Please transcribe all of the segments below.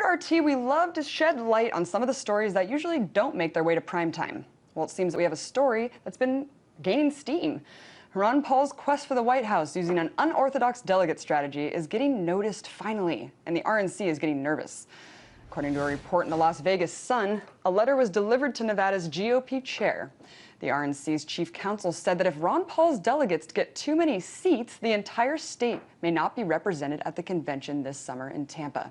RT, we love to shed light on some of the stories that usually don't make their way to primetime. Well, it seems that we have a story that's been gaining steam. Ron Paul's quest for the White House using an unorthodox delegate strategy is getting noticed finally, and the RNC is getting nervous. According to a report in the Las Vegas Sun, a letter was delivered to Nevada's GOP chair. The RNC's chief counsel said that if Ron Paul's delegates get too many seats, the entire state may not be represented at the convention this summer in Tampa.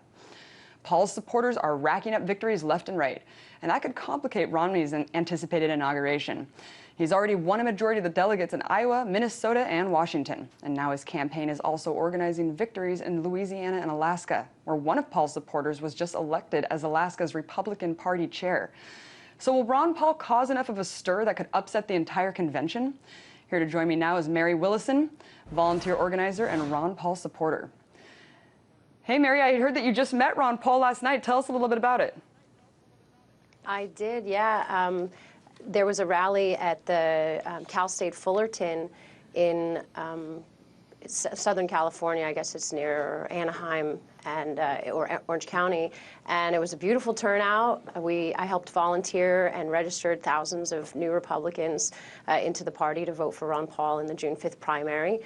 Paul's supporters are racking up victories left and right, and that could complicate Romney's anticipated inauguration. He's already won a majority of the delegates in Iowa, Minnesota, and Washington. And now his campaign is also organizing victories in Louisiana and Alaska, where one of Paul's supporters was just elected as Alaska's Republican Party chair. So will Ron Paul cause enough of a stir that could upset the entire convention? Here to join me now is Mary Willison, volunteer organizer and Ron Paul supporter. Hey, Mary, I heard that you just met Ron Paul last night. Tell us a little bit about it. I did, yeah. There was a rally at the Cal State Fullerton in Southern California. I guess it's near Anaheim and or Orange County, and it was a beautiful turnout. I helped volunteer and registered thousands of new Republicans into the party to vote for Ron Paul in the June 5th primary,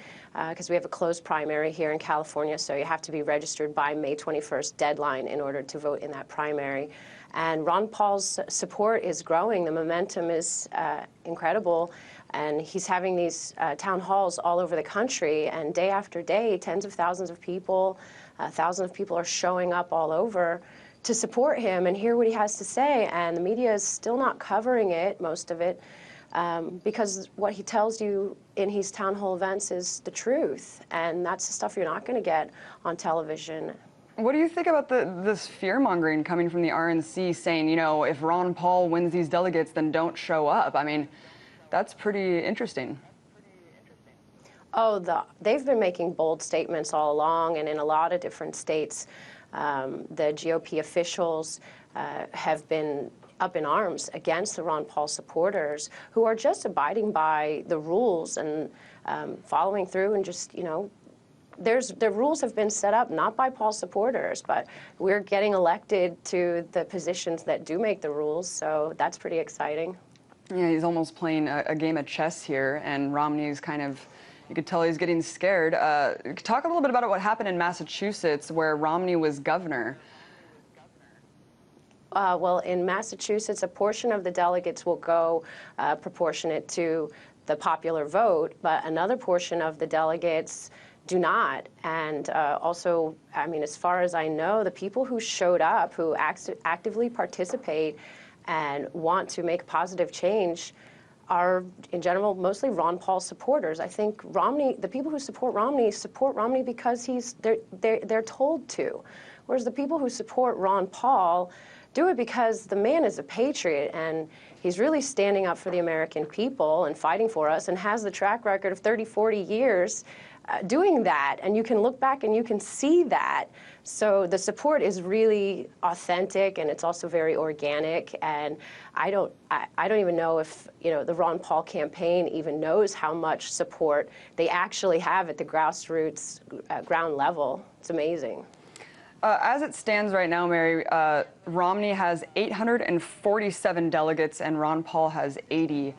because we have a closed primary here in California, so you have to be registered by May 21st deadline in order to vote in that primary. And Ron Paul's support is growing. The momentum is incredible. And he's having these town halls all over the country. And day after day, tens of thousands of people are showing up all over to support him and hear what he has to say. And the media is still not covering it, most of it, because what he tells you in his town hall events is the truth. And that's the stuff you're not going to get on television. What do you think about this fear-mongering coming from the RNC saying, you know, if Ron Paul wins these delegates, then don't show up? I mean, that's pretty interesting. Oh, they've been making bold statements all along, and in a lot of different states, the GOP officials have been up in arms against the Ron Paul supporters who are just abiding by the rules and following through and just, you know, the rules have been set up not by Paul supporters, but we're getting elected to the positions that do make the rules, so that's pretty exciting. Yeah, he's almost playing a game of chess here, and Romney's kind of, you could tell he's getting scared. Talk a little bit about what happened in Massachusetts, where Romney was governor. Well, in Massachusetts, a portion of the delegates will go proportionate to the popular vote, but another portion of the delegates do not. And also, I mean, as far as I know, the people who showed up, who actively participate and want to make positive change are, in general, mostly Ron Paul supporters. I think Romney, the people who support Romney because they're told to. Whereas the people who support Ron Paul do it because the man is a patriot and he's really standing up for the American people and fighting for us and has the track record of 30, 40 years doing that, and you can look back and you can see that. So the support is really authentic, and it's also very organic. And I don't even know if, you know, the Ron Paul campaign even knows how much support they actually have at the grassroots ground level. It's amazing. As it stands right now, Mary, Romney has 847 delegates and Ron Paul has 80.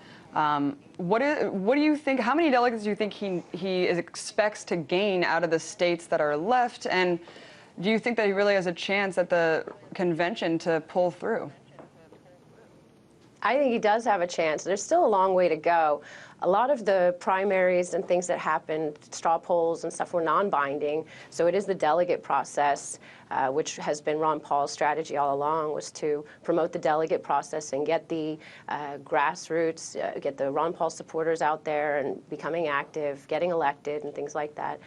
What do you think? How many delegates do you think he expects to gain out of the states that are left? And do you think that he really has a chance at the convention to pull through? I think he does have a chance. There's still a long way to go. A lot of the primaries and things that happened, straw polls and stuff, were non-binding. So it is the delegate process, which has been Ron Paul's strategy all along, was to promote the delegate process and get the grassroots, get the Ron Paul supporters out there and becoming active, getting elected and things like that.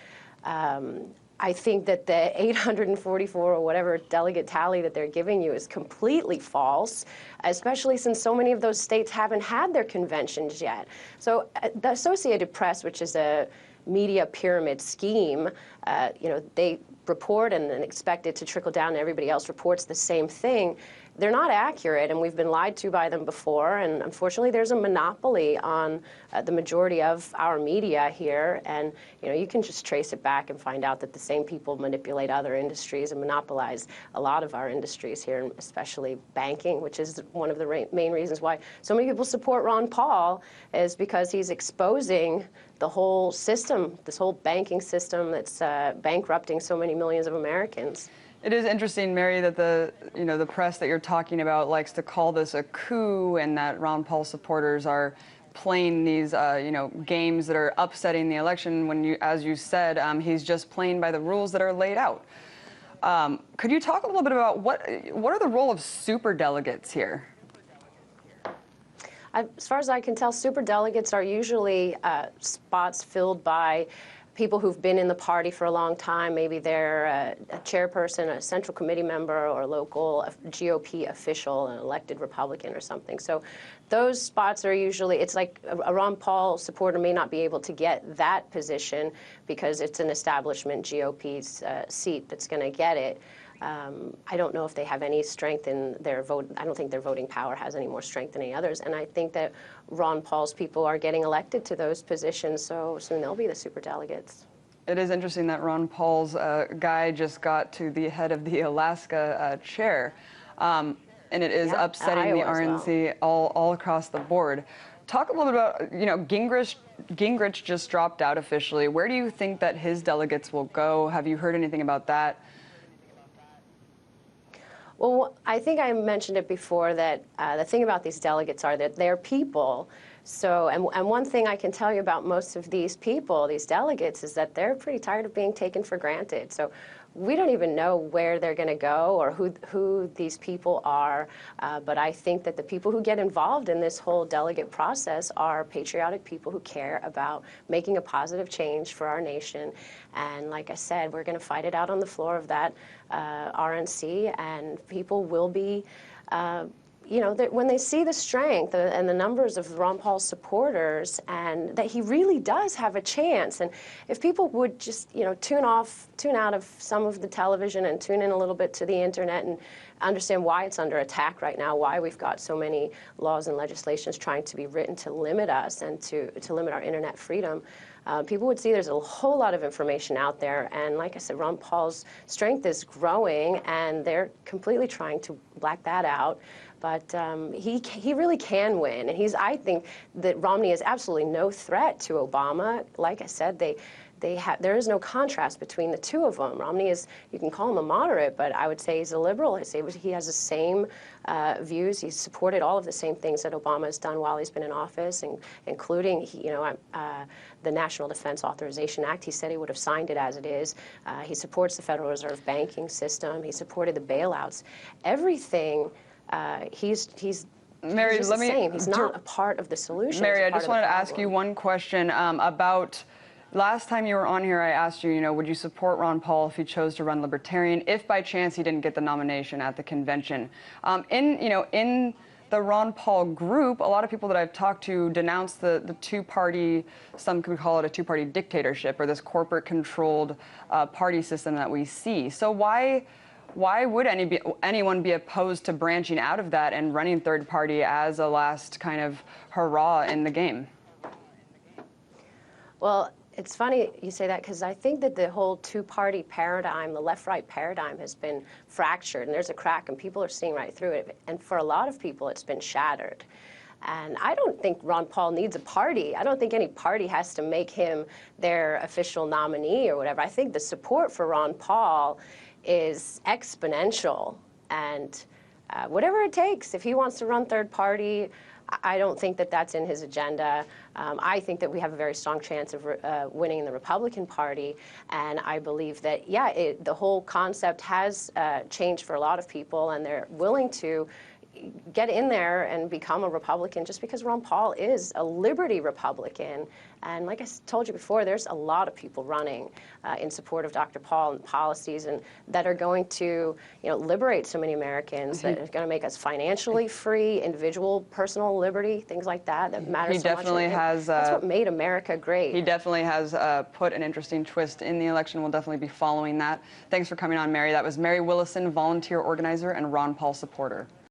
I think that the 844 or whatever delegate tally that they're giving you is completely false, especially since so many of those states haven't had their conventions yet. So the Associated Press, which is a media pyramid scheme. They report and then expect it to trickle down and everybody else reports the same thing. They're not accurate, and we've been lied to by them before, and unfortunately there's a monopoly on the majority of our media here, and you can just trace it back and find out that the same people manipulate other industries and monopolize a lot of our industries here, especially banking, which is one of the main reasons why so many people support Ron Paul, is because he's exposing the whole system, this whole banking system that's bankrupting so many millions of Americans. It is interesting, Mary, that the press that you're talking about likes to call this a coup, and that Ron Paul supporters are playing these games that are upsetting the election. When as you said, he's just playing by the rules that are laid out. Could you talk a little bit about what are the role of superdelegates here? As far as I can tell, superdelegates are usually spots filled by people who've been in the party for a long time. Maybe they're a chairperson, a central committee member, or a local GOP official, an elected Republican or something. So those spots are usually, it's like a Ron Paul supporter may not be able to get that position because it's an establishment GOP's seat that's going to get it. I don't know if they have any strength in their vote. I don't think their voting power has any more strength than any others. And I think that Ron Paul's people are getting elected to those positions, so soon they'll be the superdelegates. It is interesting that Ron Paul's guy just got to the head of the Alaska chair, and it is upsetting the RNC all across the board. Talk a little bit about, Gingrich just dropped out officially. Where do you think that his delegates will go? Have you heard anything about that? Well, I think I mentioned it before that the thing about these delegates are that they're people. So, and one thing I can tell you about most of these people, these delegates, is that they're pretty tired of being taken for granted. So we don't even know where they're going to go or who these people are. But I think that the people who get involved in this whole delegate process are patriotic people who care about making a positive change for our nation. And like I said, we're going to fight it out on the floor of that RNC, and people will be when they see the strength and the numbers of Ron Paul's supporters, and that he really does have a chance, and if people would just tune out of some of the television and tune in a little bit to the internet and understand why it's under attack right now, why we've got so many laws and legislations trying to be written to limit us and to limit our internet freedom, people would see there's a whole lot of information out there. And like I said, Ron Paul's strength is growing, and they're completely trying to black that out. But he really can win. And I think that Romney is absolutely no threat to Obama. Like I said, there is no contrast between the two of them. Romney is, you can call him a moderate, but I would say he's a liberal. I'd say he has the same views. He's supported all of the same things that Obama has done while he's been in office, including the National Defense Authorization Act. He said he would have signed it as it is. He supports the Federal Reserve banking system. He supported the bailouts. Everything. Mary, he's He's not a part of the solution. Mary, I just wanted to ask you one question about last time you were on here. I asked you, would you support Ron Paul if he chose to run Libertarian, if by chance he didn't get the nomination at the convention? In the Ron Paul group, a lot of people that I've talked to denounce the two-party, some could call it a two-party dictatorship, or this corporate-controlled party system that we see. So why would anyone be opposed to branching out of that and running third party as a last kind of hurrah in the game? Well, it's funny you say that, because I think that the whole two-party paradigm, the left-right paradigm, has been fractured, and there's a crack, and people are seeing right through it. And for a lot of people, it's been shattered. And I don't think Ron Paul needs a party. I don't think any party has to make him their official nominee or whatever. I think the support for Ron Paul is exponential, and whatever it takes. If he wants to run third party, I don't think that that's in his agenda. I think that we have a very strong chance of winning the Republican Party, and I believe that, the whole concept has changed for a lot of people, and they're willing to get in there and become a Republican just because Ron Paul is a liberty Republican. And like I told you before, there's a lot of people running in support of Dr. Paul and policies and that are going to, liberate so many Americans, that are going to make us financially free, individual, personal liberty, things like that matter so much. He definitely has. That's what made America great. He definitely has put an interesting twist in the election. We'll definitely be following that. Thanks for coming on, Mary. That was Mary Willison, volunteer organizer and Ron Paul supporter.